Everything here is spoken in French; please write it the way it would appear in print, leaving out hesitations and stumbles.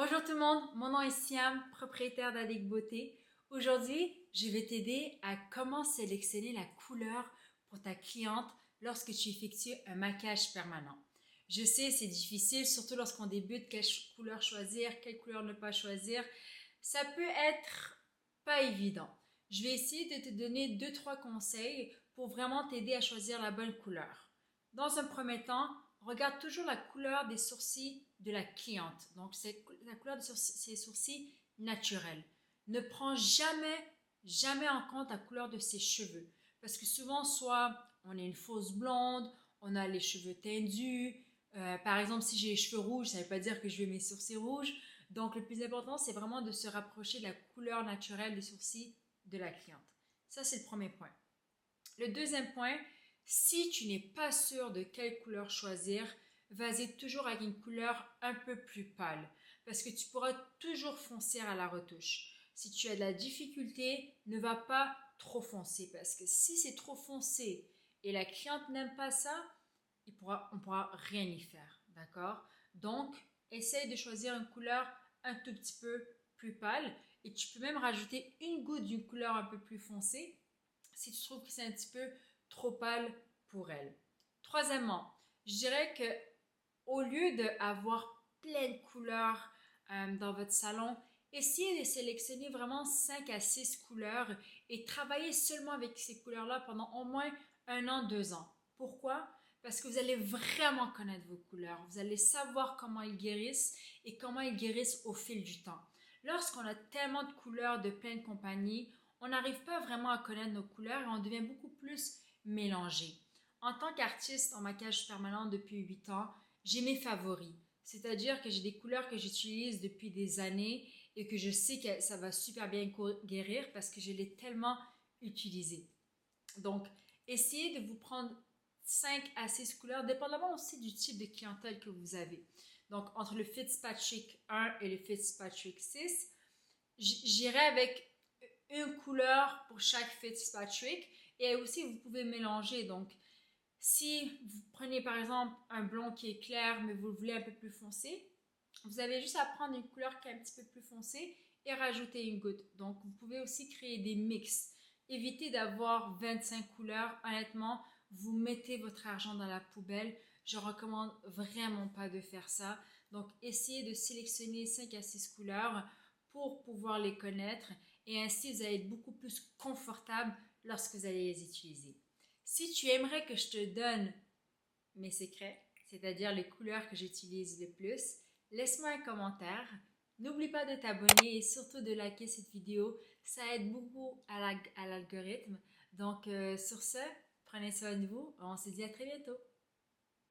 Bonjour tout le monde, mon nom est Siam, propriétaire d'Addict Beauté. Aujourd'hui, je vais t'aider à comment sélectionner la couleur pour ta cliente lorsque tu effectues un maquillage permanent. Je sais, c'est difficile, surtout lorsqu'on débute, quelle couleur choisir, quelle couleur ne pas choisir. Ça peut être pas évident. Je vais essayer de te donner 2-3 conseils pour vraiment t'aider à choisir la bonne couleur. Dans un premier temps, regarde toujours la couleur des sourcils de la cliente. Donc, c'est la couleur de ses sourcils naturels. Ne prends jamais en compte la couleur de ses cheveux. Parce que souvent, soit on est une fausse blonde, on a les cheveux tendus. Par exemple, si j'ai les cheveux rouges, ça ne veut pas dire que je vais mes sourcils rouges. Donc, le plus important, c'est vraiment de se rapprocher de la couleur naturelle des sourcils de la cliente. Ça, c'est le premier point. Le deuxième point, si tu n'es pas sûr de quelle couleur choisir, vas-y toujours avec une couleur un peu plus pâle parce que tu pourras toujours foncer à la retouche. Si tu as de la difficulté, ne va pas trop foncer parce que si c'est trop foncé et la cliente n'aime pas ça, on pourra rien y faire, d'accord? Donc, essaye de choisir une couleur un tout petit peu plus pâle et tu peux même rajouter une goutte d'une couleur un peu plus foncée si tu trouves que c'est un petit peu trop pâle pour elle. Troisièmement, je dirais que au lieu d'avoir plein de couleurs dans votre salon, essayez de sélectionner vraiment 5 à 6 couleurs et travailler seulement avec ces couleurs-là pendant au moins 1 an, 2 ans. Pourquoi? Parce que vous allez vraiment connaître vos couleurs. Vous allez savoir comment ils guérissent et comment ils guérissent au fil du temps. Lorsqu'on a tellement de couleurs de plein de compagnies, on n'arrive pas vraiment à connaître nos couleurs et on devient beaucoup plus mélangé. En tant qu'artiste en maquillage permanent depuis 8 ans, j'ai mes favoris. C'est-à-dire que j'ai des couleurs que j'utilise depuis des années et que je sais que ça va super bien guérir parce que je l'ai tellement utilisé. Donc, essayez de vous prendre 5 à 6 couleurs, dépendamment aussi du type de clientèle que vous avez. Donc, entre le Fitzpatrick 1 et le Fitzpatrick 6, j'irai avec une couleur pour chaque Fitzpatrick et aussi vous pouvez mélanger. Donc, si vous prenez par exemple un blond qui est clair mais vous le voulez un peu plus foncé, vous avez juste à prendre une couleur qui est un petit peu plus foncée et rajouter une goutte. Donc, vous pouvez aussi créer des mix. Évitez d'avoir 25 couleurs. Honnêtement, vous mettez votre argent dans la poubelle. Je ne recommande vraiment pas de faire ça. Donc, essayez de sélectionner 5 à 6 couleurs pour pouvoir les connaître et ainsi vous allez être beaucoup plus confortable lorsque vous allez les utiliser. Si tu aimerais que je te donne mes secrets, c'est-à-dire les couleurs que j'utilise le plus, laisse-moi un commentaire. N'oublie pas de t'abonner et surtout de liker cette vidéo. Ça aide beaucoup à l'algorithme. Donc, sur ce, prenez soin de vous. On se dit à très bientôt.